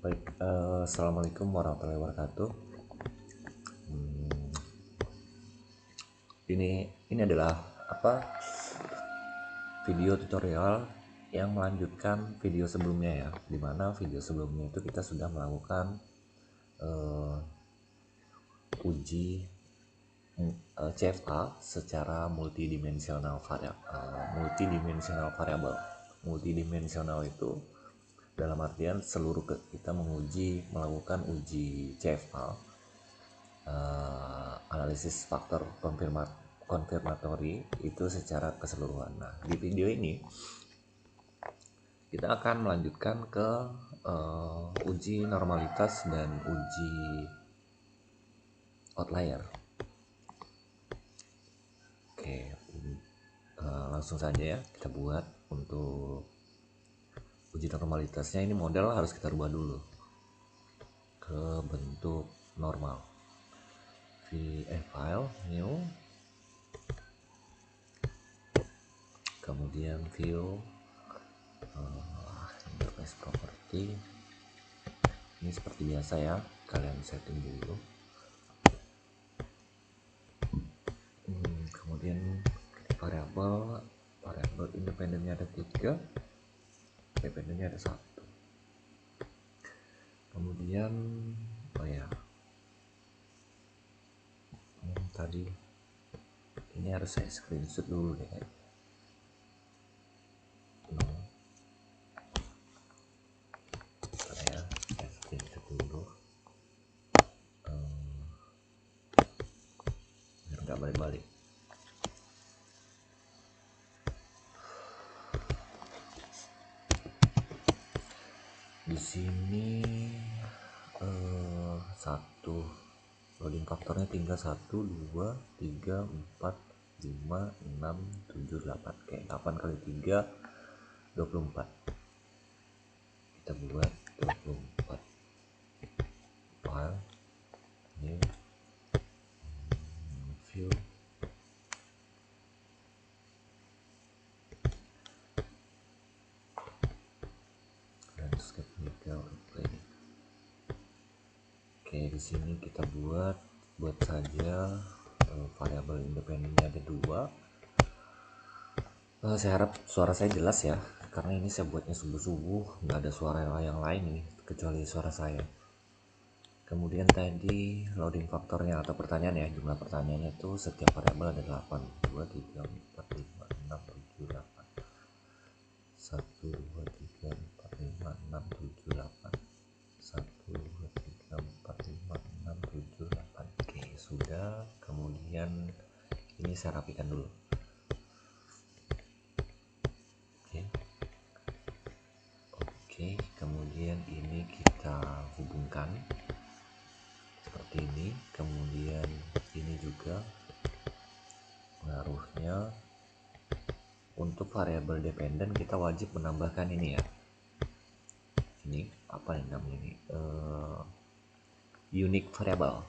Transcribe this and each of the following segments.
Baik, assalamualaikum warahmatullahi wabarakatuh. Hmm, ini adalah video tutorial yang melanjutkan video sebelumnya ya. Dimana video sebelumnya itu kita sudah melakukan uji CFA secara multidimensional variabel. Multidimensional itu dalam artian kita melakukan uji CFA, analisis faktor konfirmatori itu secara keseluruhan. Nah, di video ini kita akan melanjutkan ke uji normalitas dan uji outlier. Oke, langsung saja ya kita buat. Untuk uji normalitasnya ini model harus kita rubah dulu ke bentuk normal. File new, kemudian view interface property. Ini seperti biasa ya, kalian setting dulu. Kemudian variabel independennya ada 3, dependennya ada 1. Kemudian tadi ini harus saya screenshot dulu deh kayaknya. Saya screenshot dulu biar nggak balik-balik. Di sini satu loading faktornya tinggal 1, 2, 3, 4, 5, 6, 7, 8. Oke, 8 kali 3 24. Kita buat 24. File new, view, landscape legal play. Oke, di sini kita buat saja variabel independennya ada 2. Saya harap suara saya jelas ya, karena ini saya buatnya subuh-subuh, nggak ada suara yang lain nih kecuali suara saya. Kemudian tadi loading faktornya atau pertanyaan ya, jumlah pertanyaannya itu setiap variabel ada 8. 2, 3, 4, 5, 6, 7, 8. 1, 2, 3, 4, 5, 6, 7, 8. 1, 2, 3, 4, 5, 6, 7, 8. Oke, sudah. Kemudian ini saya rapikan dulu. Oke, kemudian ini kita hubungkan seperti ini. Kemudian ini juga pengaruhnya. Untuk variabel dependen kita wajib menambahkan ini ya. Ini apa yang namanya ini? Unique variable.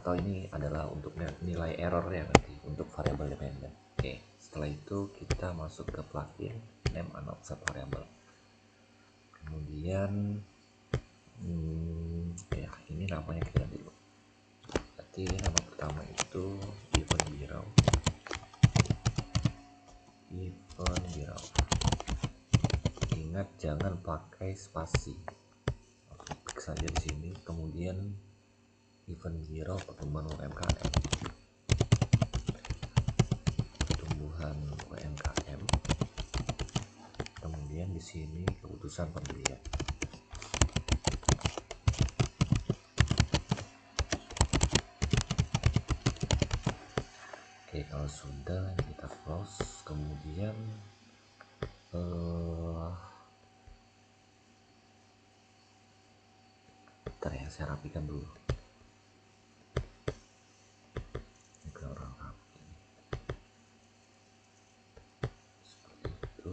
Atau ini adalah untuk nilai errornya nanti untuk variabel dependen. Oke, setelah itu kita masuk ke plugin name unobserved variable. Kemudian ini namanya kita dulu. Berarti nama pertama itu event zero. Ingat jangan pakai spasi. Klik saja di sini. Kemudian event zero pertumbuhan UMKM. Kemudian di sini keputusan pembelian. Oke, kalau sudah kita close. Kemudian bentar ya, saya rapikan dulu. Ini kurang rapi. Seperti itu.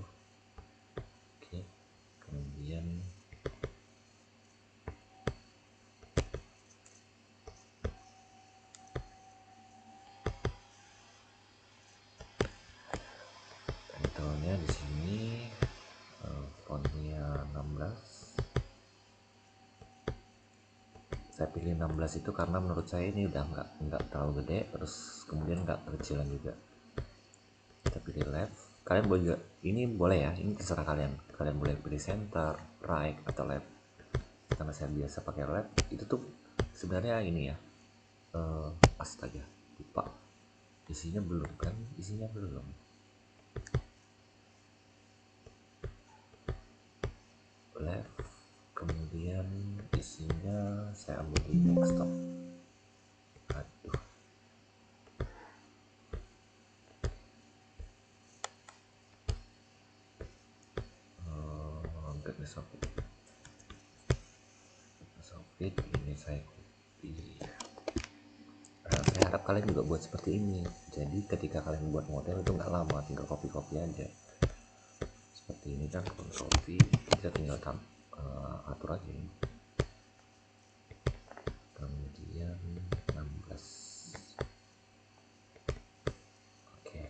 Oke, kemudian title-nya di sini fontnya 16. Saya pilih 16 itu karena menurut saya ini udah nggak terlalu gede, terus kemudian nggak kecilan juga. Kita pilih left. Kalian boleh juga, ini boleh ya, ini terserah kalian. Kalian boleh pilih center, right, atau left. Karena saya biasa pakai left, itu tuh sebenarnya ini ya. Astaga, lupa. Isinya belum kan? Isinya belum. Left, kemudian isinya saya ambil di desktop. Aduh. Goodness of it, ini saya copy. Saya harap kalian juga buat seperti ini. Jadi ketika kalian buat model itu nggak lama, tinggal copy aja. Seperti ini kan, copy, kita tinggal atur aja ini. Kemudian 16. Oke.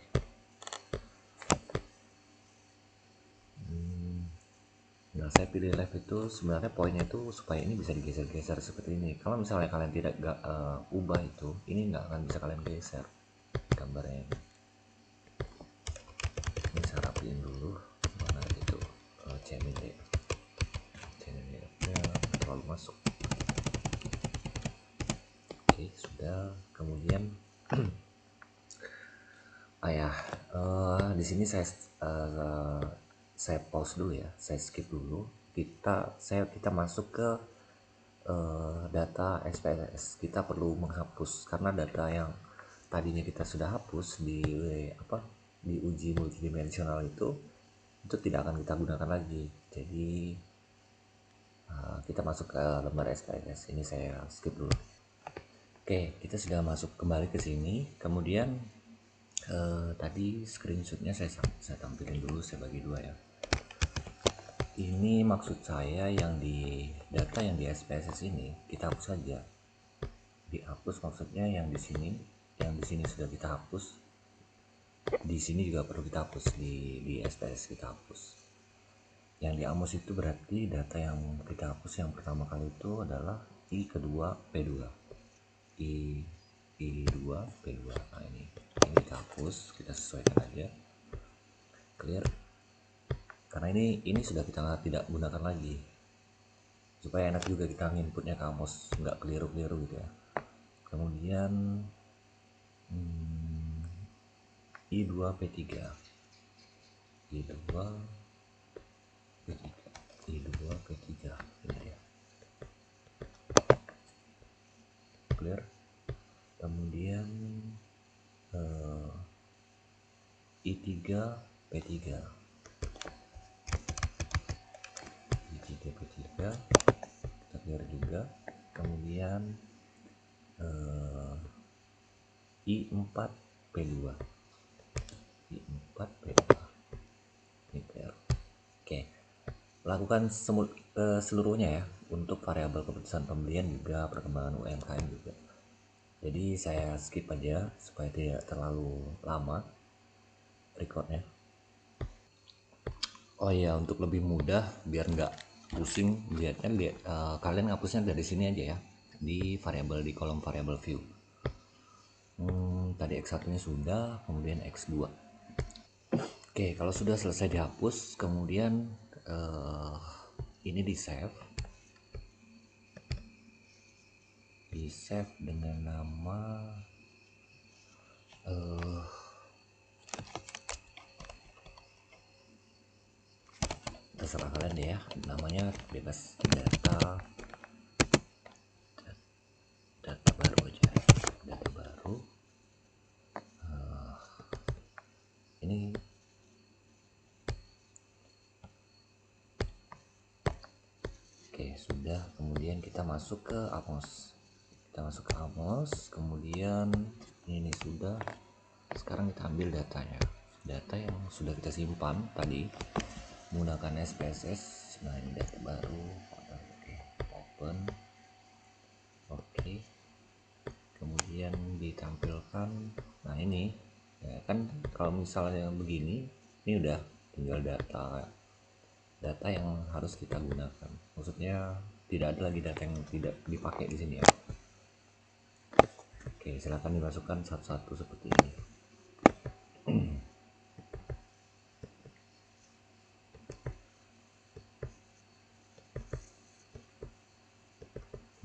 Nah, saya pilih left itu sebenarnya poinnya itu supaya ini bisa digeser-geser seperti ini. Kalau misalnya kalian tidak ubah itu, ini nggak akan bisa kalian geser gambarnya ini. Ini saya rapiin dulu, mana itu CMD nya terlalu masuk. Oke, sudah. Kemudian di sini saya pause dulu ya, saya skip dulu. Kita masuk ke data SPSS. Kita perlu menghapus karena data yang tadinya kita sudah hapus di uji multidimensional itu tidak akan kita gunakan lagi. Jadi kita masuk ke lembar SPSS. Ini saya skip dulu. Oke, kita sudah masuk kembali ke sini. Kemudian tadi screenshotnya saya tampilin dulu, saya bagi dua ya. Ini maksud saya yang di data yang di SPSS ini kita hapus saja. Dihapus maksudnya yang di sini sudah kita hapus. Di sini juga perlu kita hapus, di SPSS kita hapus. Yang di AMOS itu berarti data yang kita hapus yang pertama kali itu adalah I kedua P2. I2 P2. Nah, ini kita hapus, kita sesuaikan aja. Clear. Karena ini sudah kita tidak gunakan lagi. Supaya enak juga kita inputnya ke AMOS, nggak keliru-keliru gitu ya. Kemudian I2 P3. I2 P3. I2 P3 ini ya. Clear. Kemudian I3 P3. I3 P3 kita clear juga. Kemudian I4 P2. I4 P2 ini clear. Oke, lakukan seluruhnya ya, untuk variabel keputusan pembelian juga perkembangan UMKM juga. Jadi saya skip aja supaya tidak terlalu lama recordnya. Oh iya, untuk lebih mudah biar nggak pusing lihatnya, kalian ngapusnya dari sini aja ya, di variabel, di kolom variabel view. Tadi X1 nya sudah, kemudian X2. Oke, kalau sudah selesai dihapus, kemudian ini di save dengan nama terserah kalian deh ya, namanya bebas, data baru aja, data baru. Ini oke, sudah. Kemudian kita masuk ke AMOS. Kemudian ini sudah. Sekarang kita ambil datanya, data yang sudah kita simpan tadi menggunakan SPSS. Nah, ini data baru. Oke, open. Oke, kemudian ditampilkan. Nah, ini ya kan, kalau misalnya begini, ini udah tinggal data yang harus kita gunakan. Maksudnya tidak ada lagi data yang tidak dipakai di sini ya. Oke, silakan dimasukkan satu-satu seperti ini.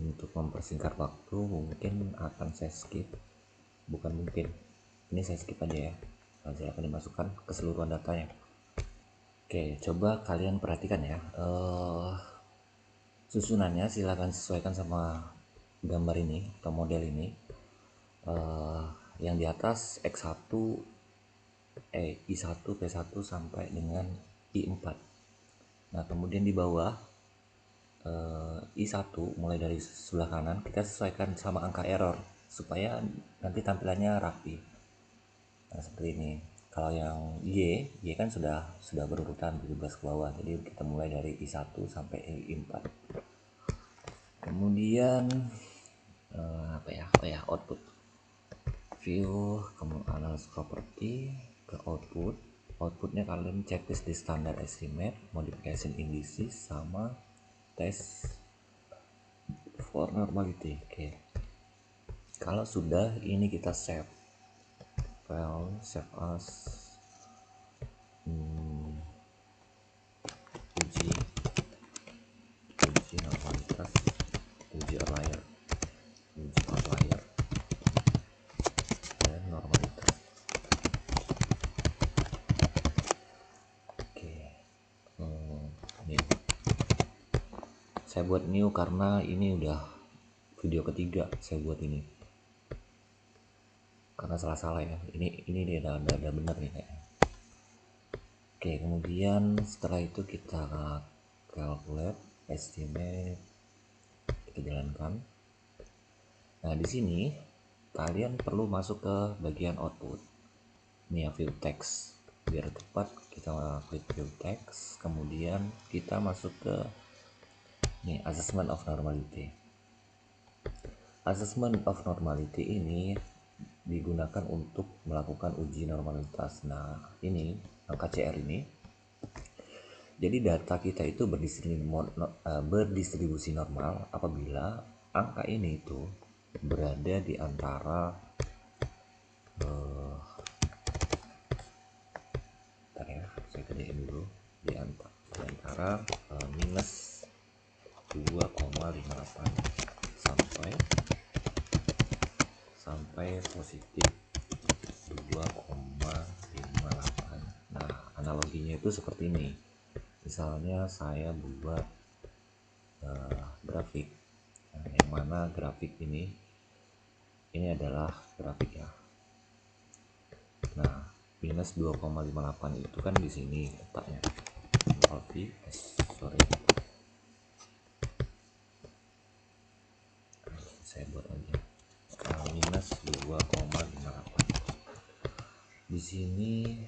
Untuk mempersingkat waktu mungkin akan saya skip, bukan mungkin, ini saya skip aja ya. Nah, silakan dimasukkan keseluruhan datanya. Oke, coba kalian perhatikan ya, susunannya silakan sesuaikan sama gambar ini atau model ini. Yang di atas X1 I1 P1 sampai dengan I4. Nah kemudian di bawah I1 mulai dari sebelah kanan kita sesuaikan sama angka error supaya nanti tampilannya rapi. Nah seperti ini. Kalau yang Y kan sudah berurutan 17 ke bawah, jadi kita mulai dari I1 sampai I4. Kemudian output view, kemudian analysis property ke outputnya kalian checklist di standard estimate, modification indices, sama test for normality. Oke, kalau sudah ini kita save file, save as uji normalitas, uji outlier dan normalitas. Oke, ini saya buat new karena ini udah video ketiga saya buat ini, karena salah ya, ini dia ada benar nih kayaknya. Oke, kemudian setelah itu kita calculate estimate, kita jalankan. Nah di sini kalian perlu masuk ke bagian output ini ya, view text. Biar cepat kita klik view text, kemudian kita masuk ke nih assessment of normality. Assessment of normality ini digunakan untuk melakukan uji normalitas. Nah ini angka CR ini, jadi data kita itu berdistribusi normal apabila angka ini itu berada di antara saya kerjain dulu, di antara minus 2,58 sampai positif 2,58. Nah analoginya itu seperti ini. Misalnya saya buat grafik, yang mana grafik ini adalah grafik ya. Nah minus 2,58 itu kan di sini letaknya. Saya buat aja minus 2,58. Di sini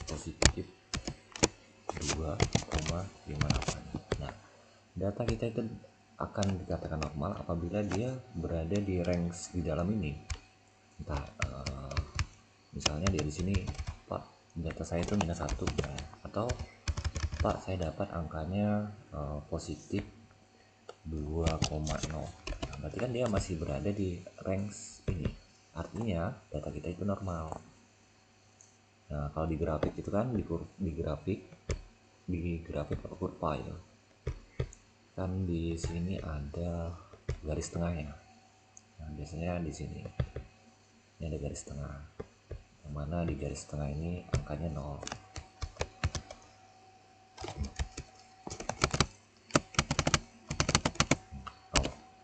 positif 2,58. Nah data kita itu akan dikatakan normal apabila dia berada di range di dalam ini. Entah misalnya dia di sini, Pak, data saya itu minus 1 misalnya, atau Pak saya dapat angkanya positif 2,0. Nah, berarti kan dia masih berada di range ini, artinya data kita itu normal. Nah kalau di grafik itu kan di grafik kurva itu kan di sini ada garis tengahnya. Nah biasanya di sini ini ada garis tengah, yang mana di garis tengah ini angkanya 0.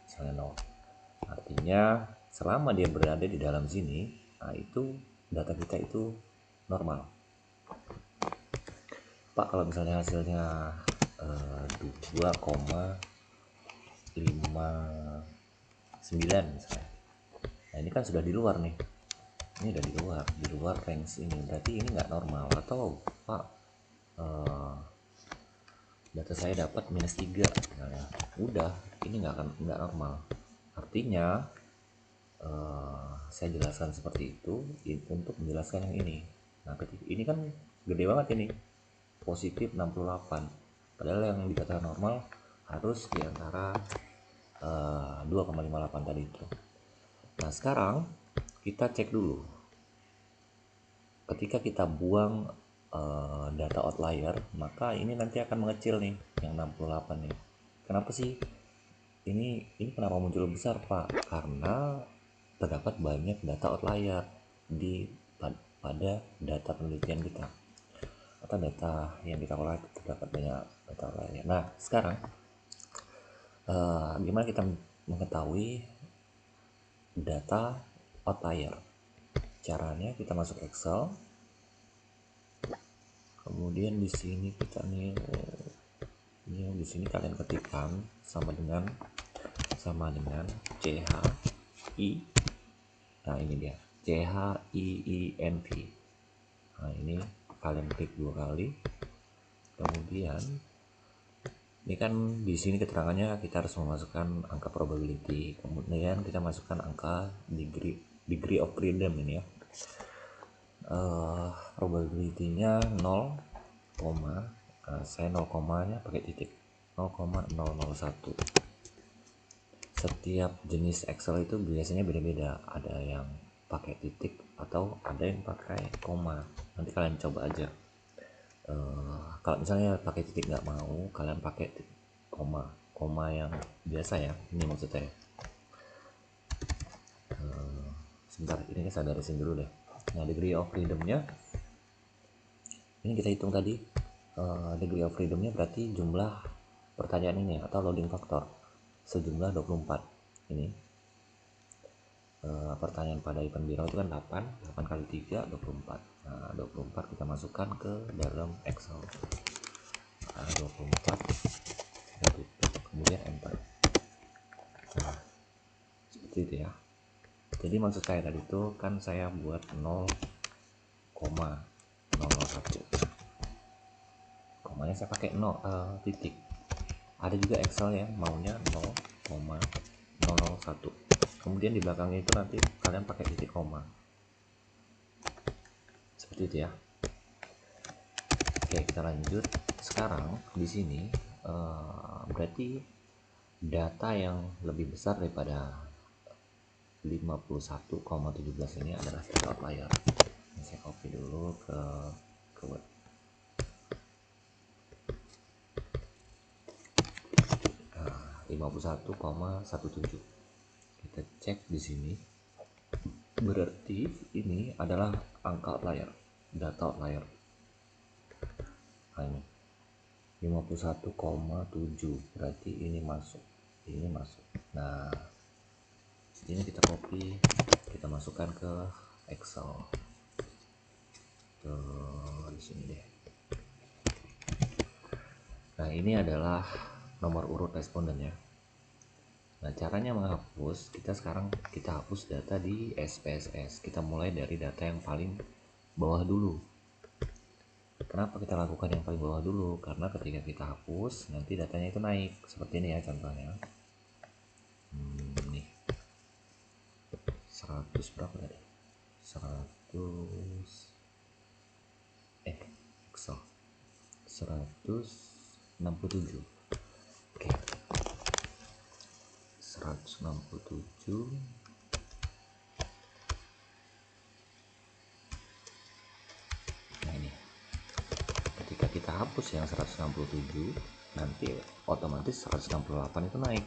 Misalnya 0, artinya selama dia berada di dalam sini, nah itu data kita itu normal. Pak kalau misalnya hasilnya 2,59 misalnya, nah ini kan sudah di luar nih, ini udah di luar range ini, berarti ini nggak normal. Atau Pak data saya dapat minus 3 misalnya, udah ini nggak normal. Artinya saya jelaskan seperti itu untuk menjelaskan yang ini. Nah ketika ini kan gede banget ini, positif 68. padahal yang dikatakan normal harus di antara 2,58 tadi itu. Nah sekarang kita cek dulu, ketika kita buang data outlier, maka ini nanti akan mengecil nih yang 68 nih. Kenapa sih ini kenapa muncul besar, Pak? Karena terdapat banyak data outlier di pada data penelitian kita atau data yang kita olah, terdapat banyak data outlier. Nah sekarang gimana kita mengetahui data outlier? Caranya kita masuk Excel, kemudian di sini kita nih di sini kalian ketikkan sama dengan CHI. Nah ini dia CHIINV. Nah ini kalian klik 2 kali, kemudian ini kan di sini keterangannya kita harus memasukkan angka probability, kemudian kita masukkan angka degree of freedom ini ya. Probability-nya 0, saya 0, nya pakai titik 0,001. Setiap jenis Excel itu biasanya beda-beda, ada yang pakai titik atau ada yang pakai koma. Nanti kalian coba aja. Kalau misalnya pakai titik nggak mau, kalian pakai koma yang biasa ya, ini maksudnya. Sebentar, ini saya beresin dulu deh. Nah degree of freedom-nya ini kita hitung tadi. Degree of freedom-nya berarti jumlah pertanyaan ini atau loading factor sejumlah 24. Ini pertanyaan pada event Biro itu kan 8 kali 3 24. Nah 24 kita masukkan ke dalam Excel. 24 kita tutup, kemudian enter. Nah seperti itu ya. Jadi maksud saya tadi itu kan saya buat 0,001, komanya saya pakai titik. Ada juga Excel yang maunya 0,001, kemudian di belakangnya itu nanti kalian pakai titik koma, seperti itu ya. Oke kita lanjut. Sekarang di sini berarti data yang lebih besar daripada 51,17 ini adalah data outlier. Ini saya copy dulu ke Word. 51,17. Kita cek di sini. Berarti ini adalah angka outlier, data outlier. Nah, ini 51,7 berarti ini masuk. Nah, ini kita copy, kita masukkan ke Excel. Di sini deh. Nah, ini adalah nomor urut responden ya. Nah, caranya menghapus, kita hapus data di SPSS. Kita mulai dari data yang paling bawah dulu. Kenapa kita lakukan yang paling bawah dulu? Karena ketika kita hapus, nanti datanya itu naik. Seperti ini ya contohnya. Nih. 100 berapa tadi? 167. Oke. 167. Nah ini. Ketika kita hapus yang 167, nanti otomatis 168 itu naik.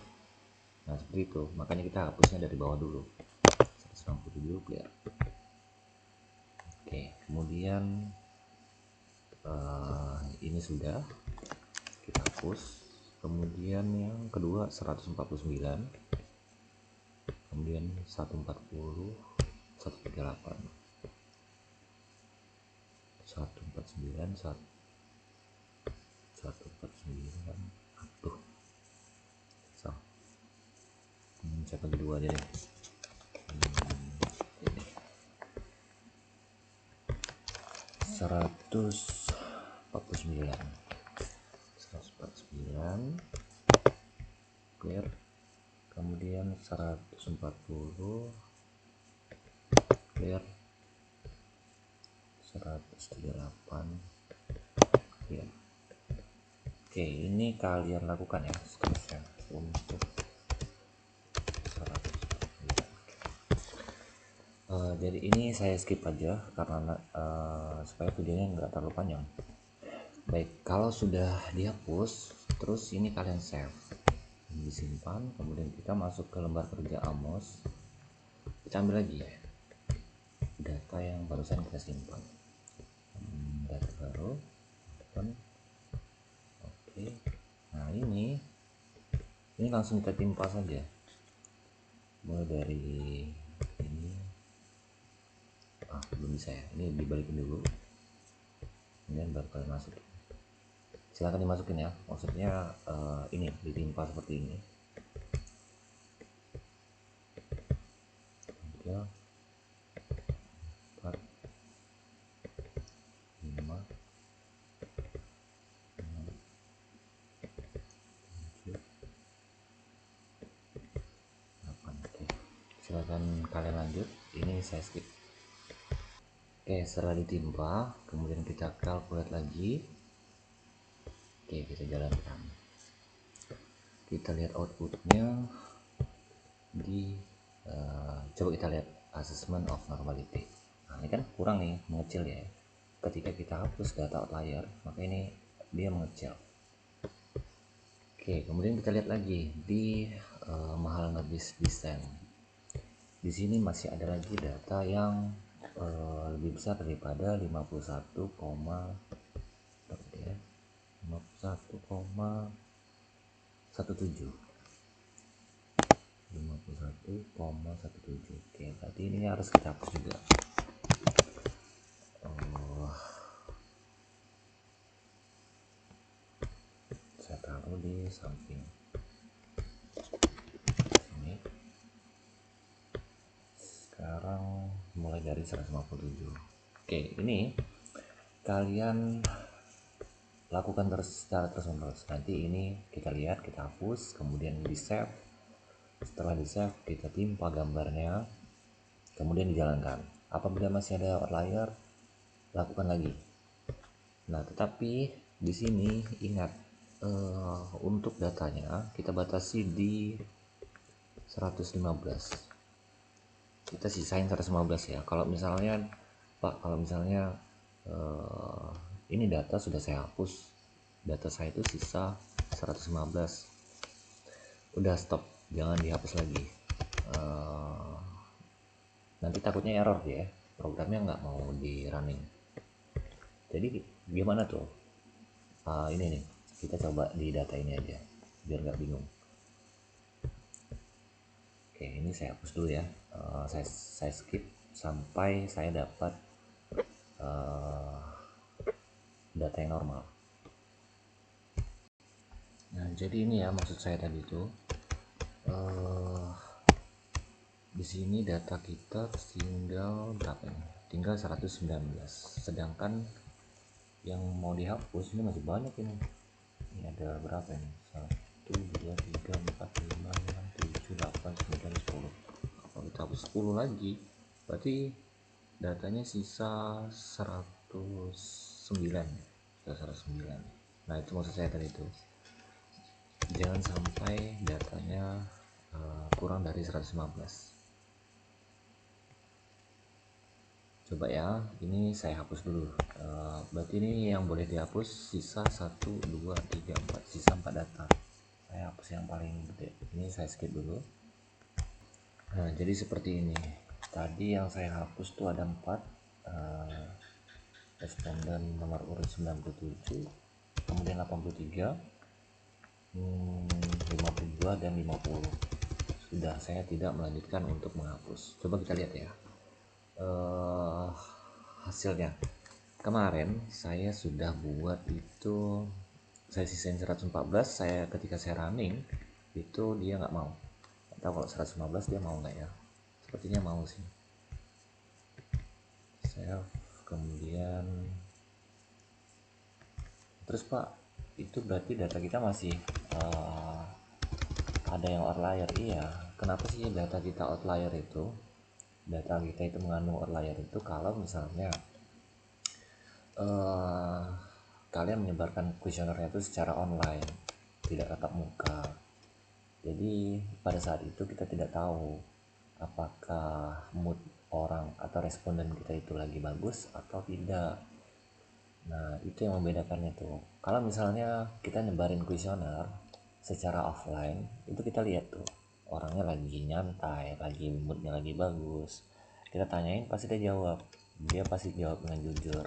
Nah seperti itu, makanya kita hapusnya dari bawah dulu. 167 clear. Oke, kemudian ini sudah kita hapus. Kemudian yang kedua 149, kemudian 140, 138, 149, 149. Aduh, so cek lagi dua aja deh. Ini 149 clear. Kemudian 140 clear. 138 clear. Oke, Oke, ini kalian lakukan ya seterusnya untuk 100. Jadi ini saya skip aja karena supaya videonya nggak terlalu panjang. Baik, kalau sudah dihapus, terus ini kalian save, disimpan, kemudian kita masuk ke lembar kerja Amos, kita ambil lagi ya data yang barusan kita simpan. Data baru, oke. Nah ini langsung kita timpa saja, mulai dari ini. Belum bisa ya, ini dibalikin dulu, kemudian baru kalian masukin. Silahkan dimasukin ya, maksudnya ini ditimpa seperti ini. 3, 4, 5, 6, 7, 8. Oke, silahkan kalian lanjut, ini saya skip. Oke, setelah ditimpa kemudian kita calculate lagi. Oke, kita jalankan, kita lihat outputnya di coba kita lihat assessment of normality. Nah ini kan kurang nih, mengecil ya. Ketika kita hapus data outlier, maka ini dia mengecil. Oke, kemudian kita lihat lagi di mahal ngebis desain. Di sini masih ada lagi data yang lebih besar daripada 51, 51,17. 51,17. Oke, berarti ini harus kita hapus juga. Saya taruh di samping ini. Sekarang mulai dari 157. Oke, ini kalian lakukan terus secara terus-menerus. Nanti ini kita lihat, kita hapus, kemudian di save. Setelah di save, kita timpa gambarnya, kemudian dijalankan. Apabila masih ada outlier, lakukan lagi. Nah, tetapi di sini ingat, untuk datanya kita batasi di 115. Kita sisain 115 ya. Kalau misalnya Pak, kalau misalnya ini data sudah saya hapus, data saya itu sisa 115, udah stop, jangan dihapus lagi. Nanti takutnya error ya, programnya nggak mau di running. Jadi gimana tuh? Ini nih, kita coba di data ini aja biar nggak bingung. Oke, ini saya hapus dulu ya. Saya skip sampai saya dapat data yang normal. Nah, jadi ini ya maksud saya tadi itu. Di sini data kita tinggal berapa nih? Tinggal 119. Sedangkan yang mau dihapus ini masih banyak ini. Ini ada berapa ini? 1, 2, 3, 4, 5, 6, 7, 8, 9, 10. Kalau kita hapus 10 lagi, berarti datanya sisa 109. Sisa 109. Nah, itu maksud saya tadi itu. Jangan sampai datanya kurang dari 115. Coba ya, ini saya hapus dulu. Berarti ini yang boleh dihapus sisa 1, 2, 3, 4, sisa 4 data. Saya hapus yang paling gede, ini saya skip dulu. Nah, jadi seperti ini. Tadi yang saya hapus tuh ada 4, responden nomor urut 97, kemudian 83, 52, dan 50. Sudah, saya tidak melanjutkan untuk menghapus. Coba kita lihat ya hasilnya. Kemarin saya sudah buat itu, saya sisain 114. Ketika saya running itu dia nggak mau. Atau kalau 115 dia mau nggak ya? Sepertinya mau sih. Saya kemudian terus Pak, itu berarti data kita masih ada yang outlier. Iya, kenapa sih data kita outlier itu? Data kita itu mengandung outlier itu kalau misalnya kalian menyebarkan kuesionernya itu secara online, tidak tatap muka. Jadi pada saat itu kita tidak tahu apakah mood orang atau responden kita itu lagi bagus atau tidak. Nah, itu yang membedakannya tuh. Kalau misalnya kita nyebarin kuesioner secara offline, itu kita lihat tuh orangnya lagi nyantai, lagi moodnya lagi bagus. Kita tanyain pasti dia jawab. Dia pasti jawab dengan jujur.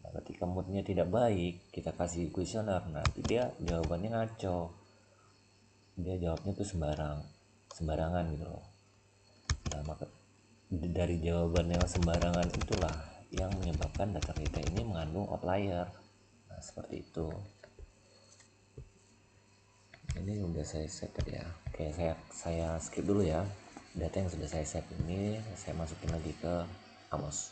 Nah, ketika moodnya tidak baik, kita kasih kuesioner, nanti dia jawabannya ngaco. Dia jawabnya tuh sembarangan gitu loh. Nah, maka dari jawaban yang sembarangan itulah yang menyebabkan data kita ini mengandung outlier. Nah, seperti itu. Ini udah saya set tadi ya. Oke, saya skip dulu ya. Data yang sudah saya set ini saya masukin lagi ke Amos.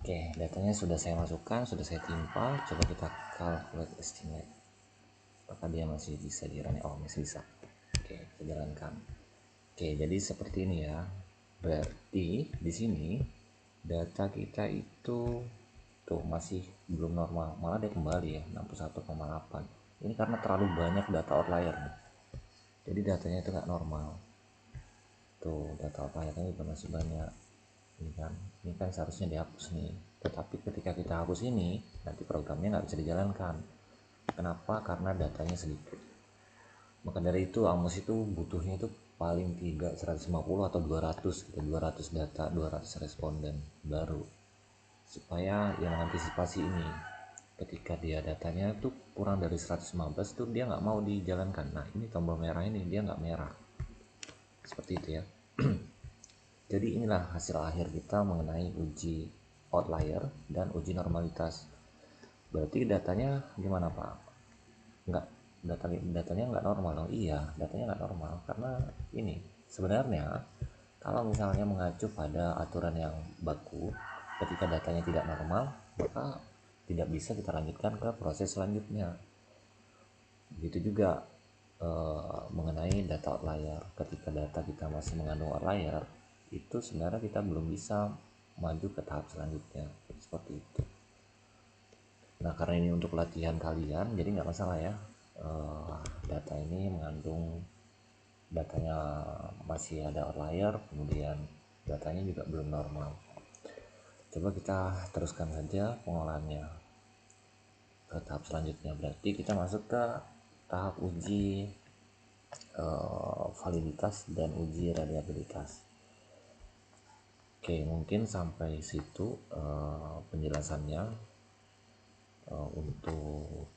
Oke, datanya sudah saya masukkan, sudah saya timpa. Coba kita calculate estimate. Apakah dia masih bisa dirun? Oh, masih bisa. Oke, kita jalankan. Oke, jadi seperti ini ya. Berarti di sini data kita itu tuh masih belum normal, malah dia kembali ya 61,8. Ini karena terlalu banyak data outlier nih. Jadi datanya itu nggak normal. Tuh data outlier-nya juga masih banyak. Ini kan seharusnya dihapus nih. Tetapi ketika kita hapus ini, nanti programnya nggak bisa dijalankan. Kenapa? Karena datanya sedikit. Maka dari itu Amos itu butuhnya itu paling tidak 150 atau 200 gitu, 200 data, 200 responden baru, supaya yang mengantisipasi ini ketika dia datanya tuh kurang dari 115 tuh dia nggak mau dijalankan. Nah, ini tombol merah ini dia nggak merah seperti itu ya. Jadi inilah hasil akhir kita mengenai uji outlier dan uji normalitas. Berarti datanya gimana Pak? Nggak, datanya nggak normal dong. Iya, datanya nggak normal karena ini sebenarnya kalau misalnya mengacu pada aturan yang baku, ketika datanya tidak normal maka tidak bisa kita lanjutkan ke proses selanjutnya. Begitu juga mengenai data outlier, ketika data kita masih mengandung outlier itu sebenarnya kita belum bisa maju ke tahap selanjutnya seperti itu. Nah, karena ini untuk latihan kalian, jadi nggak masalah ya. Data ini mengandung datanya masih ada outlier, kemudian datanya juga belum normal. Coba kita teruskan saja pengolahannya ke tahap selanjutnya. Berarti kita masuk ke tahap uji validitas dan uji reliabilitas. Oke, mungkin sampai situ penjelasannya untuk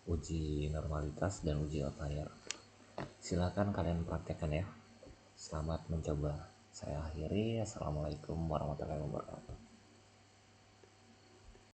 uji normalitas dan uji outlier. Silakan kalian praktekkan ya. Selamat mencoba. Saya akhiri. Assalamualaikum warahmatullahi wabarakatuh.